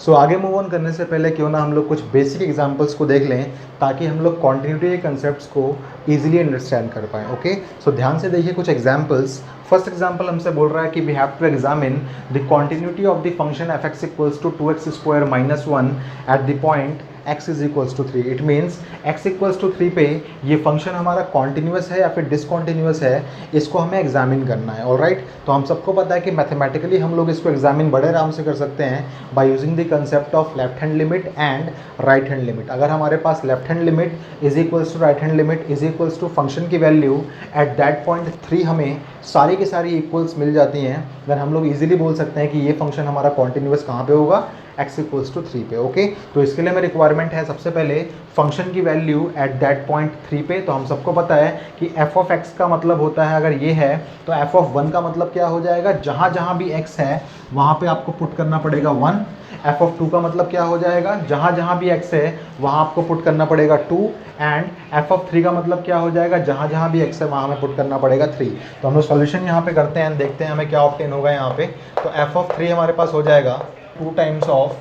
सो आगे move on करने से पहले क्यों ना हम लोग कुछ बेसिक एग्जांपल्स को देख लें ताकि हम लोग कॉन्टिन्यूटी के कंसेप्ट्स को ईजिली अंडरस्टैंड कर पाएँ। ओके, सो ध्यान से देखिए कुछ एग्जांपल्स। फर्स्ट एग्जांपल हमसे बोल रहा है कि we have to examine the continuity of the function F X equals to 2x² minus 1 at the point x is equals to 3। It means x equals to 3 पे ये फंक्शन हमारा continuous है या फिर डिसकॉन्टिन्यूस है, इसको हमें एग्जामिन करना है। ऑलराइट, तो हम सबको पता है कि मैथमेटिकली हम लोग इसको एग्जामिन बड़े आराम से कर सकते हैं by using the concept of left hand limit and right hand limit. अगर हमारे पास left hand limit is equals to right hand limit is equals to function की वैल्यू एट दैट पॉइंट 3 हमें सारी की सारी इक्वल्स मिल जाती हैं, देन हम लोग इजीली बोल सकते हैं कि ये फंक्शन हमारा कॉन्टिन्यूस कहाँ पे होगा, x इक्वल्स टू 3 पे। ओके, तो इसके लिए हमें रिक्वायरमेंट है सबसे पहले फंक्शन की वैल्यू एट दैट पॉइंट 3 पे। तो हम सबको पता है कि f ऑफ x का मतलब होता है, अगर ये है तो f ऑफ 1 का मतलब क्या हो जाएगा, जहाँ जहाँ भी x है वहाँ पे आपको पुट करना पड़ेगा 1। f ऑफ 2 का मतलब क्या हो जाएगा, जहाँ जहाँ भी x है वहाँ आपको पुट करना पड़ेगा 2। एंड f ऑफ 3 का मतलब क्या हो जाएगा, जहाँ जहाँ भी x है वहाँ हमें पुट करना पड़ेगा 3। तो हम लोग सॉल्यूशन यहाँ पे करते हैं, देखते हैं हमें क्या ऑब्टेन होगा यहाँ पे। तो f ऑफ 3 हमारे पास हो जाएगा 2 टाइम्स ऑफ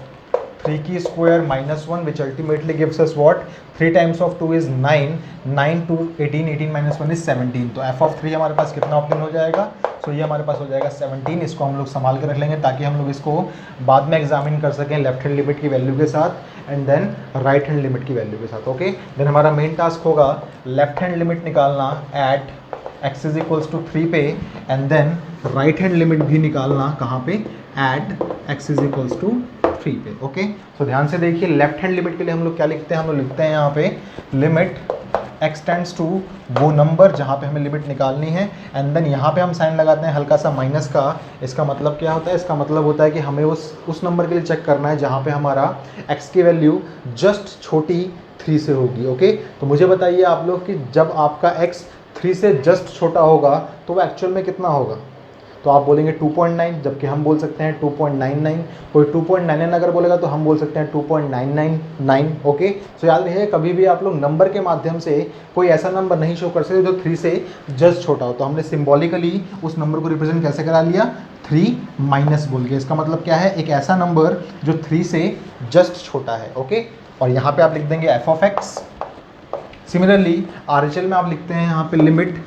3 की square minus 1 which ultimately gives us what, 3 times of 2 is 9, 9 two 18, 18 minus 1 is 17। तो f ऑफ 3 हमारे पास कितना ऑप्टेन हो जाएगा, सो ये हमारे पास हो जाएगा 17। इसको हम लोग संभाल के रख लेंगे ताकि हम लोग इसको बाद में एग्जामिन कर सकें लेफ्ट हैंड लिमिट की वैल्यू के साथ and then right hand limit की वैल्यू के साथ। ओके, देन हमारा मेन टास्क होगा लेफ्ट हैंड लिमिट निकालना at x is equals to 3 पे and then right hand limit भी निकालना कहाँ पे, at x is equals to 3 पे। ओके, सो ध्यान से देखिए लेफ्ट हैंड लिमिट के लिए हम लोग क्या लिखते हैं, हम लोग लिखते हैं यहाँ पे लिमिट x टेंड्स टू वो नंबर जहाँ पे हमें लिमिट निकालनी है एंड देन यहाँ पे हम साइन लगाते हैं हल्का सा माइनस का। इसका मतलब क्या होता है, इसका मतलब होता है कि हमें उस नंबर के लिए चेक करना है जहाँ पे हमारा x की वैल्यू जस्ट छोटी 3 से होगी। ओके, तो मुझे बताइए आप लोग कि जब आपका x 3 से जस्ट छोटा होगा तो वो एक्चुअल में कितना होगा, तो आप बोलेंगे 2.9, जबकि हम बोल सकते हैं 2.99। कोई 2.99 अगर बोलेगा तो हम बोल सकते हैं 2.999। ओके, सो याद रखिए कभी भी आप लोग नंबर के माध्यम से कोई ऐसा नंबर नहीं शो कर सकते जो 3 से जस्ट छोटा हो। तो हमने सिम्बॉलिकली उस नंबर को रिप्रेजेंट कैसे करा लिया, 3 माइनस बोल के। इसका मतलब क्या है, एक ऐसा नंबर जो 3 से जस्ट छोटा है। ओके, और यहाँ पर आप लिख देंगे F of X. Similarly RHL में आप लिखते हैं यहाँ पे limit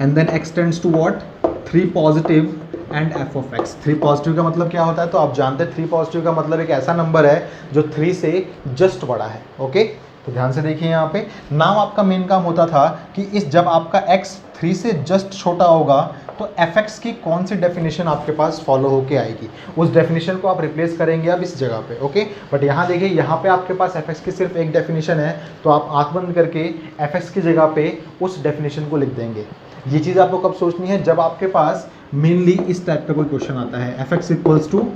and then x tends to what, 3 positive and f of x। 3 positive का मतलब क्या होता है, तो आप जानते हैं 3 पॉजिटिव का मतलब एक ऐसा नंबर है जो 3 से जस्ट बड़ा है। ओके, तो ध्यान से देखिए यहाँ पे नाम आपका मेन काम होता था कि इस जब आपका x 3 से जस्ट छोटा होगा तो fx की कौन सी डेफिनेशन आपके पास फॉलो होके आएगी, उस डेफिनेशन को आप रिप्लेस करेंगे अब इस जगह पे। ओके, बट यहाँ देखिए यहाँ पे आपके पास fx की सिर्फ एक डेफिनेशन है, तो आप आंख बंद करके fx की जगह पे उस डेफिनेशन को लिख देंगे। ये चीज़ आपको कब सोचनी है, जब आपके पास मेनली इस टाइप का कोई क्वेश्चन आता है f एक्स इक्वल्स टू,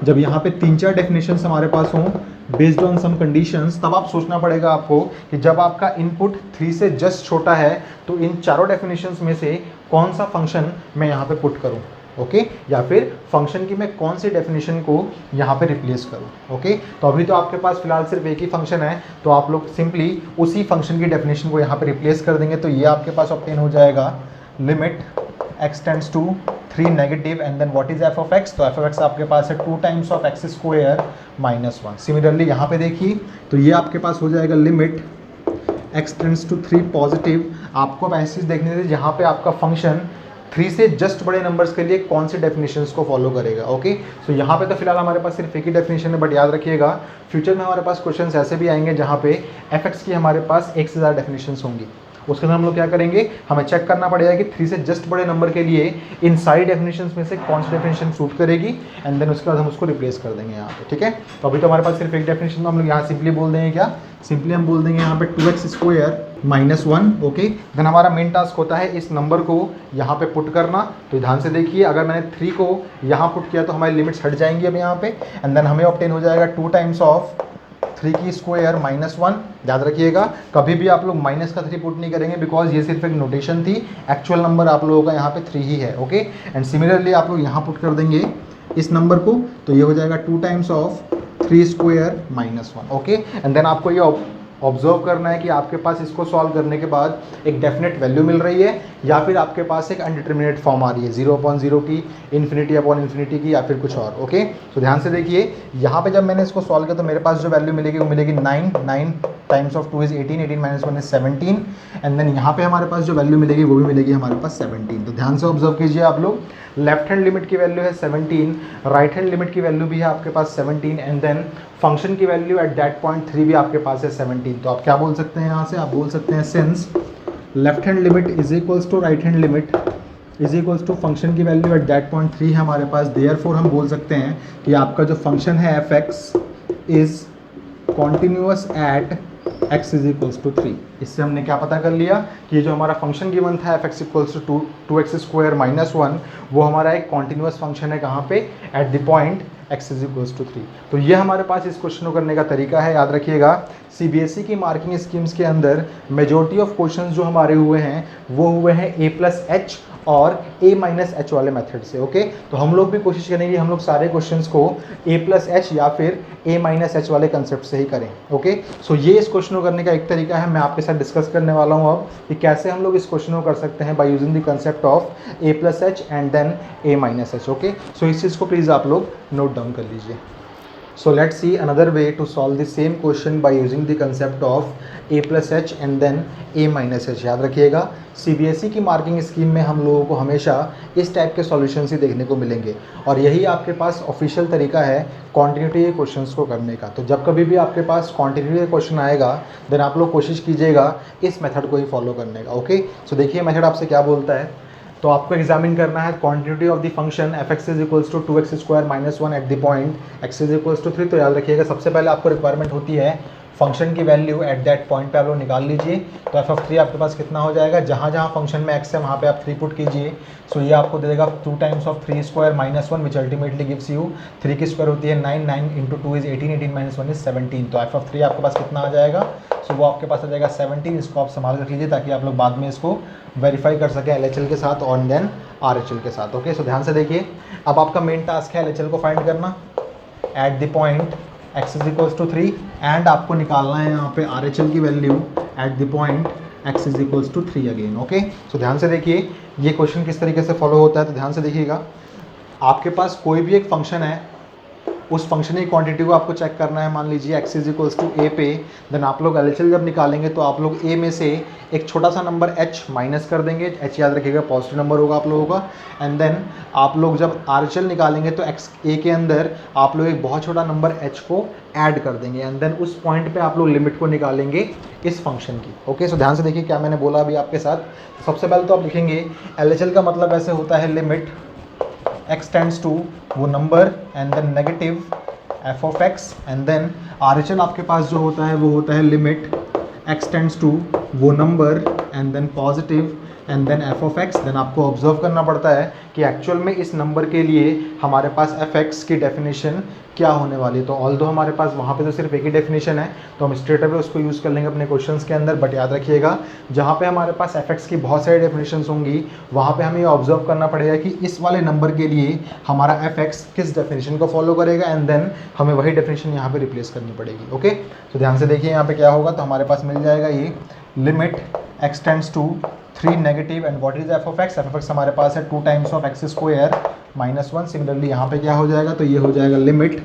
जब यहाँ पे 3-4 डेफिनेशंस हमारे पास हों बेस्ड ऑन सम कंडीशंस, तब आप सोचना पड़ेगा आपको कि जब आपका इनपुट 3 से जस्ट छोटा है तो इन चारों डेफिनेशंस में से कौन सा फंक्शन मैं यहाँ पे पुट करूँ। ओके, या फिर फंक्शन की मैं कौन सी डेफिनेशन को यहाँ पे रिप्लेस करूँ। ओके, तो अभी तो आपके पास फिलहाल सिर्फ एक ही फंक्शन है, तो आप लोग सिंपली उसी फंक्शन की डेफिनेशन को यहाँ पे रिप्लेस कर देंगे। तो ये आपके पास ऑब्टेन हो जाएगा limit x tends to 3 negative and then what is f of x, तो f ऑफ x आपके पास है 2 times of x square minus 1। Similarly यहाँ पे देखिए तो ये आपके पास हो जाएगा limit x tends to 3 positive. आपको ऐसी चीज़ देखनी थी जहाँ पे आपका फंक्शन 3 से जस्ट बड़े नंबर्स के लिए कौन सी डेफिनेशंस को फॉलो करेगा। ओके, सो यहाँ पे तो फिलहाल हमारे पास सिर्फ एक ही डेफिनेशन है, बट याद रखिएगा फ्यूचर में हमारे पास क्वेश्चंस ऐसे भी आएंगे जहाँ पे fx की हमारे पास एक से ज़्यादा डेफिनेशंस होंगी। उसके अंदर हम लोग क्या करेंगे, हमें चेक करना पड़ेगा कि 3 से जस्ट बड़े नंबर के लिए इन सारी डेफिनेशंस में से कौन सी डेफिनेशन सूट करेगी एंड देन उसके बाद हम उसको रिप्लेस कर देंगे यहाँ पे। ठीक है, तो अभी तो हमारे पास सिर्फ एक डेफिनेशन, तो हम लोग यहाँ सिंपली बोल देंगे क्या, सिंपली हम बोल देंगे यहाँ पे 2x square minus 1। Okay, then हमारा मेन टास्क होता है इस नंबर को यहाँ पे पुट करना। तो ध्यान से देखिए अगर मैंने 3 को यहाँ पुट किया तो हमारी लिमिट्स हट जाएंगी अब यहाँ पे एंड देन हमें ऑब्टेन हो जाएगा 2 टाइम्स ऑफ 3 की स्क्वायर माइनस 1। याद रखिएगा कभी भी आप लोग माइनस का 3 पुट नहीं करेंगे बिकॉज ये सिर्फ एक नोटेशन थी, एक्चुअल नंबर आप लोगों का यहाँ पे 3 ही है। ओके, एंड सिमिलरली आप लोग यहाँ पुट कर देंगे इस नंबर को, तो ये हो जाएगा 2 times of 3 square minus 1। Okay, and then आपको ये ऑब्जर्व करना है कि आपके पास इसको सॉल्व करने के बाद एक डेफिनेट वैल्यू मिल रही है या फिर आपके पास एक अनडिटर्मिनेट फॉर्म आ रही है 0/0 की, ∞/∞ की, या फिर कुछ और। ओके, तो ध्यान से देखिए, यहाँ पे जब मैंने इसको सॉल्व किया तो मेरे पास जो वैल्यू मिलेगी वो मिलेगी 9, 9 times of 2 is 18, 18 - 1 is 17, and then यहाँ पे हमारे पास जो वैल्यू मिलेगी वो भी मिलेगी हमारे पास 17। तो ध्यान से ऑब्जर्व कीजिए आप लोग, लेफ्ट हैंड लिमिट की वैल्यू है 17, राइट हैंड लिमिट की वैल्यू भी है आपके पास 17, एंड देन फंक्शन की वैल्यू एट दैट पॉइंट 3 भी आपके पास है 17। तो आप क्या बोल सकते हैं यहाँ से, आप बोल सकते हैं since left hand limit is equals to right hand limit is equals to function की वैल्यू एट दैट पॉइंट 3 है हमारे पास, देयरफॉर हम बोल सकते हैं कि आपका जो फंक्शन है F X is continuous at x is equals to 3। इससे हमने क्या पता कर लिया कि जो हमारा फंक्शन गिवन था F X equals to 2x² - 1, वो हमारा एक कॉन्टिन्यूअस फंक्शन है कहाँ पे, at the point x is equals to 3। तो ये हमारे पास इस क्वेश्चन को करने का तरीका है। याद रखिएगा, सीबीएसई की मार्किंग स्कीम्स के अंदर मेजोरिटी ऑफ क्वेश्चंस जो हमारे हुए हैं वो हुए हैं A+H और A-H वाले मेथड से। ओके, तो हम लोग भी कोशिश करेंगे हम लोग सारे क्वेश्चंस को A+H या फिर A-H वाले कंसेप्ट से ही करें। ओके, सो ये इस क्वेश्चन को करने का एक तरीका है, मैं आपके साथ डिस्कस करने वाला हूँ अब कि कैसे हम लोग इस क्वेश्चन को कर सकते हैं by using the concept of A+H and then A-H। Okay, so इस चीज़ को प्लीज़ आप लोग नोट डाउन कर लीजिए। So let's see another way to solve the same question by using the concept of A+H and then A-H। याद रखिएगा, CBSE की मार्किंग स्कीम में हम लोगों को हमेशा इस टाइप के सॉल्यूशंस ही देखने को मिलेंगे और यही आपके पास ऑफिशियल तरीका है कॉन्टिन्यूटी के क्वेश्चंस को करने का। तो जब कभी भी आपके पास कॉन्टिन्यूटी का क्वेश्चन आएगा देन आप लोग कोशिश कीजिएगा इस मेथड को ही फॉलो करने का। ओके, सो देखिए मेथड आपसे क्या बोलता है। तो आपको एग्जामिन करना है quantity of the function F X is equals to 2x² - 1 at the point x is equals to 3। तो याद रखिएगा सबसे पहले आपको रिक्वायरमेंट होती है फंक्शन की वैल्यू एट दैट पॉइंट पे आप लोग निकाल लीजिए। तो f(3) आपके पास कितना हो जाएगा, जहाँ जहाँ फंक्शन में x है वहाँ पे आप 3 पुट कीजिए। सो ये आपको दे देगा 2 times of 3² - 1 which ultimately gives you 3 की स्क्वायर होती है 9, 9 × 2 इज 18, 18 - 1 इज 17। तो f(3) आपके पास कितना आ जाएगा, सो वो आपके पास आ जाएगा 17। इसको आप संभाल कर लीजिए ताकि आप लोग बाद में इसको वेरीफाई कर सकें LHL के साथ और देन RHL के साथ। ओके, सो ध्यान से देखिए, अब आपका मेन टास्क है LHL को फाइंड करना at the point x is equals to 3 and आपको निकालना है यहाँ पे RHL की value at the point x is equals to 3 again. Okay, so ध्यान से देखिए ये क्वेश्चन किस तरीके से फॉलो होता है। तो ध्यान से देखिएगा, आपके पास कोई भी एक फंक्शन है, उस फंक्शन की क्वांटिटी को आपको चेक करना है। मान लीजिए x is equals to a पे, देन आप लोग LHL जब निकालेंगे तो आप लोग a में से एक छोटा सा नंबर h माइनस कर देंगे। h याद रखिएगा पॉजिटिव नंबर होगा आप लोगों का। एंड देन आप लोग जब RHL निकालेंगे तो x a के अंदर आप लोग एक बहुत छोटा नंबर h को ऐड कर देंगे एंड देन उस पॉइंट पे आप लोग लिमिट को निकालेंगे इस फंक्शन की। ओके, सो ध्यान से देखिए क्या मैंने बोला अभी आपके साथ। सबसे पहले तो आप लिखेंगे LHL का मतलब ऐसे होता है लिमिट x टेंड्स टू वो number and then negative f of x and then RHL आपके पास जो होता है वो होता है लिमिट x टेंड्स टू वो number and then positive and then f of x। Then आपको ऑब्जर्व करना पड़ता है कि एक्चुअल में इस नंबर के लिए हमारे पास f(x) की डेफिनेशन क्या होने वाली है। तो ऑल्दो हमारे पास वहाँ पे तो सिर्फ एक ही डेफिनेशन है तो हम स्ट्रेट अवे उसको यूज़ कर लेंगे अपने क्वेश्चंस के अंदर। बट याद रखिएगा जहाँ पे हमारे पास f(x) की बहुत सारी डेफिनेशंस होंगी वहाँ पे हमें ऑब्जर्व करना पड़ेगा कि इस वाले नंबर के लिए हमारा f(x) किस डेफिनेशन को फॉलो करेगा एंड देन हमें वही डेफिनेशन यहाँ पे रिप्लेस करनी पड़ेगी। ओके, तो ध्यान से देखिए यहाँ पे क्या होगा। तो हमारे पास मिल जाएगा ये limit x tends to 3 negative and what is f of x हमारे पास है 2 टाइम्स ऑफ x² - 1। सिमिलरली यहाँ पे क्या हो जाएगा, तो ये हो जाएगा limit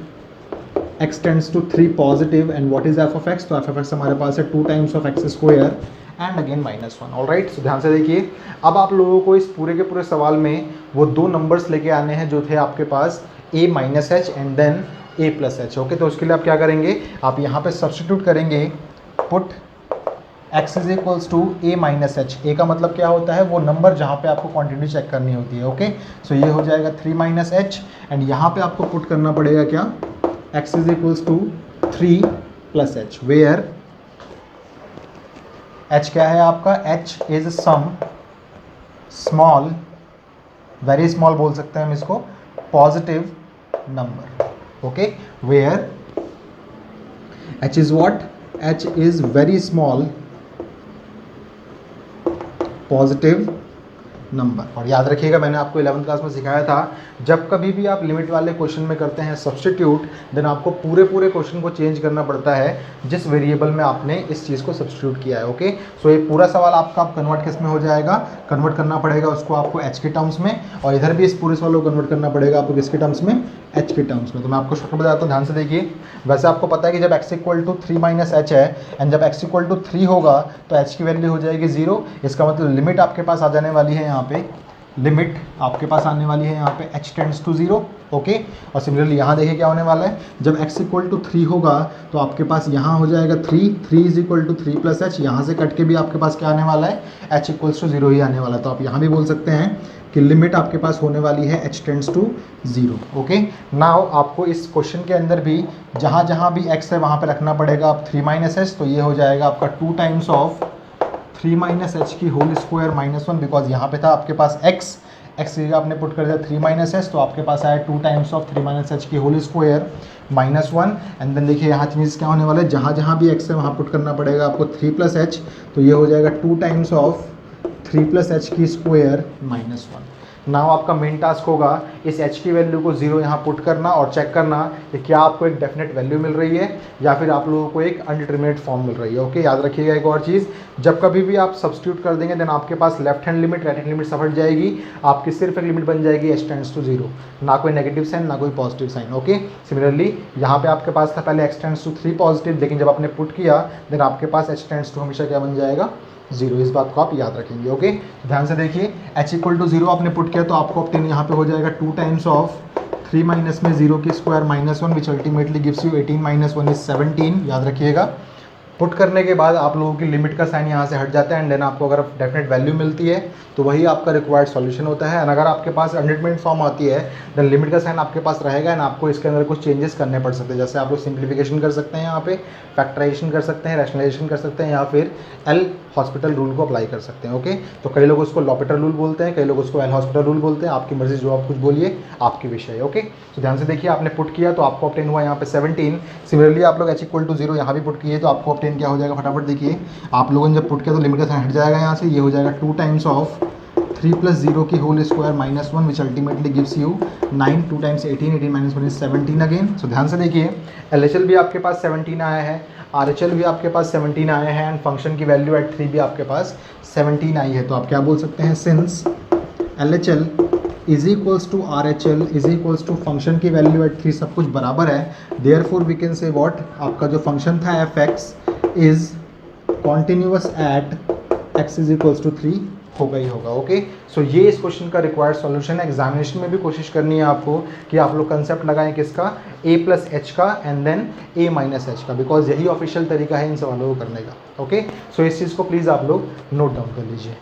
x tends to 3 positive and what is f of x, तो f ऑफ x हमारे पास है 2 times of x² and again -1। Alright, so ध्यान से देखिए अब आप लोगों को इस पूरे के पूरे सवाल में वो 2 नंबर्स लेके आने हैं जो थे आपके पास a-h and then a+h। Okay, तो उसके लिए आप क्या करेंगे, आप यहाँ पे सब्स्टिट्यूट करेंगे put x is equals to a-h। a का मतलब क्या होता है, वो नंबर जहाँ पे आपको क्वांटिटी चेक करनी होती है। ओके, सो ये हो जाएगा 3 - h एंड यहाँ पे आपको पुट करना पड़ेगा क्या, x is equals to 3 + h where h क्या है आपका, h is some small, very small बोल सकते हैं हम इसको, positive number. Okay, where h is what, h is very small positive number. और याद रखिएगा मैंने आपको 11th क्लास में सिखाया था, जब कभी भी आप लिमिट वाले क्वेश्चन में करते हैं सब्स्टिट्यूट, देन आपको पूरे क्वेश्चन को चेंज करना पड़ता है जिस वेरिएबल में आपने इस चीज़ को सब्स्टिट्यूट किया है। ओके, सो ये पूरा सवाल आपका कन्वर्ट किस में हो जाएगा, कन्वर्ट करना पड़ेगा उसको आपको एच के टर्म्स में, और इधर भी इस पूरे सवाल को कन्वर्ट करना पड़ेगा आपको किसके टर्म्स में, एच के टर्म्स में। तो मैं आपको शॉर्ट बताता हूँ, ध्यान से देखिए। वैसे आपको पता है कि जब x equal to 3 minus H है, एंड जब x इक्वल टू 3 होगा तो h की वैल्यू हो जाएगी 0। इसका मतलब लिमिट आपके पास आ जाने वाली है यहाँ पे, लिमिट आपके पास आने वाली है यहाँ पे h टेंड्स टू 0। ओके, और सिमिलरली यहाँ देखिए क्या होने वाला है, जब x इक्वल टू 3 होगा तो आपके पास यहाँ हो जाएगा 3 is equal to 3 plus H, यहाँ से कट के भी आपके पास क्या आने वाला है, h इक्वल्स टू 0 ही आने वाला है। तो आप यहाँ भी बोल सकते हैं कि लिमिट आपके पास होने वाली है h tends to 0। Okay, now आपको इस क्वेश्चन के अंदर भी जहाँ जहाँ भी x है वहाँ पे रखना पड़ेगा आप 3 माइनस एच, तो ये हो जाएगा आपका 2 टाइम्स ऑफ 3 माइनस एच की होल स्क्वायर माइनस 1, बिकॉज यहाँ पे था आपके पास x की जगह आपने पुट कर दिया 3 माइनस एच, तो आपके पास आया 2 टाइम्स ऑफ 3 माइनस एच की whole square minus 1। And then देखिए यहाँ चीज़ क्या होने वाला है, जहाँ जहाँ भी x है वहाँ पुट करना पड़ेगा आपको 3 प्लस एच, तो ये हो जाएगा 2 टाइम्स ऑफ 3 प्लस एच की स्क्वायर माइनस 1। नाउ आपका मेन टास्क होगा इस h की वैल्यू को 0 यहाँ पुट करना और चेक करना कि क्या आपको एक डेफिनेट वैल्यू मिल रही है या फिर आप लोगों को एक अनडिटरमिनेट फॉर्म मिल रही है। ओके, याद रखिएगा एक और चीज़, जब कभी भी आप सब्स्टिट्यूट कर देंगे देन आपके पास left hand limit right hand limit सब हट जाएगी, आपकी सिर्फ एक लिमिट बन जाएगी h टेंड्स टू 0, ना कोई नेगेटिव साइन ना कोई पॉजिटिव साइन। ओके, सिमिलरली यहाँ पे आपके पास था पहले x टेंड्स टू 3 पॉजिटिव, लेकिन जब आपने पुट किया देन आपके पास h टेंड्स टू हमेशा क्या बन जाएगा, 0। इस बात को आप याद रखेंगे। ओके, ध्यान से देखिए, h इक्वल टू 0 आपने पुट किया तो आपको ऑप्टेन यहाँ पे हो जाएगा 2 टाइम्स ऑफ 3 माइनस में 0 की square minus 1, which ultimately gives you 18 minus 1 is 17। याद रखिएगा, पुट करने के बाद आप लोगों की लिमिट का साइन यहाँ से हट जाता है, एंड देन आपको अगर डेफिनेट वैल्यू मिलती है तो वही आपका रिक्वायर्ड सॉल्यूशन होता है। एंड अगर आपके पास अनडिटरमिनेट फॉर्म आती है देन लिमिट का साइन आपके पास रहेगा, एंड आपको इसके अंदर कुछ चेंजेस करने पड़ सकते हैं, जैसे आप लोग सिंप्लीफिकेशन कर सकते हैं, यहाँ पे फैक्टराइजेशन कर सकते हैं, रैशनलाइजेशन कर सकते हैं, या फिर एल हॉस्पिटल रूल को अप्लाई कर सकते हैं। ओके, तो कई लोग उसको लॉपिटल रूल बोलते हैं, कई लोग उसको एल हॉस्पिटल रूल बोलते हैं, आपकी मर्जी, जो आप कुछ बोलिए, आपकी विषय है। ओके, तो ध्यान से देखिए, आपने पुट किया तो आपको ऑप्टेन हुआ यहाँ पे 17। सिमिलरली आप लोग h इक्वल टू 0 यहाँ भी पुट किए तो आपको ऑप्टेन क्या हो जाएगा, फटाफट देखिए, आप लोगों ने जब पुट किया तो लिमिट का साइन हट जाएगा यहाँ से, ये हो जाएगा 2 टाइम्स ऑफ 3 प्लस 0 की whole square minus 1, which ultimately gives you 9, 2 times 18 minus 1 is 17 again. So ध्यान से देखिए, LHL भी आपके पास 17 आया है, RHL भी आपके पास 17 आया है, एंड फंक्शन की वैल्यू एट 3 भी आपके पास 17 आई है। तो आप क्या बोल सकते हैं, since LHL is equals to RHL is equals to function की वैल्यू एट 3 सब कुछ बराबर है, therefore we can say what, आपका जो फंक्शन था fx is continuous at x is equals to 3 होगा ही होगा। ओके, सो ये इस क्वेश्चन का रिक्वायर्ड सॉल्यूशन है। एग्जामिनेशन में भी कोशिश करनी है आपको कि आप लोग कंसेप्ट लगाएं किसका, a प्लस एच का and then a minus H का, बिकॉज यही ऑफिशियल तरीका है इन सवालों को करने का। ओके, सो इस चीज़ को प्लीज़ आप लोग नोट डाउन कर लीजिए।